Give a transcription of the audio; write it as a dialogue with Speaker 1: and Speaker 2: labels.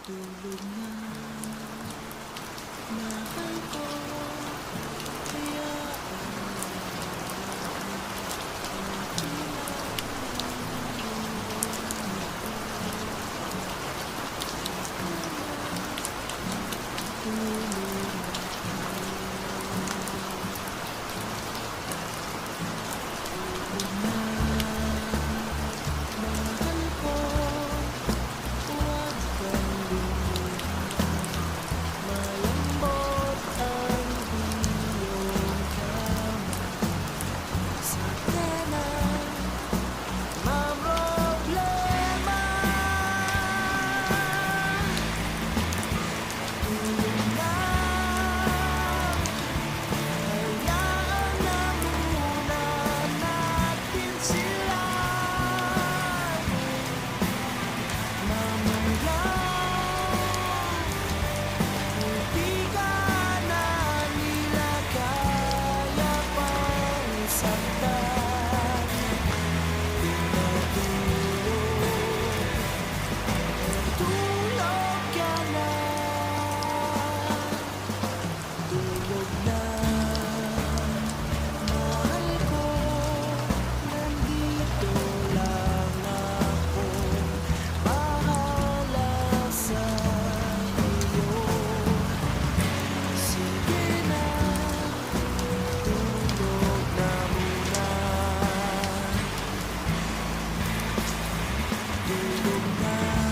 Speaker 1: Tulog na, mahal ko, huwag kang malambot ang iyong kamay sa tela, mamroblema. Tulog na, hayaan na muna natin sila mamaya. Hindi ka na nila kaya pang saktan. Tulog ka na, tulog na, mahal ko, nandito lang ako, bahala sa iyo. Sige na, tulog na muna, tulog na.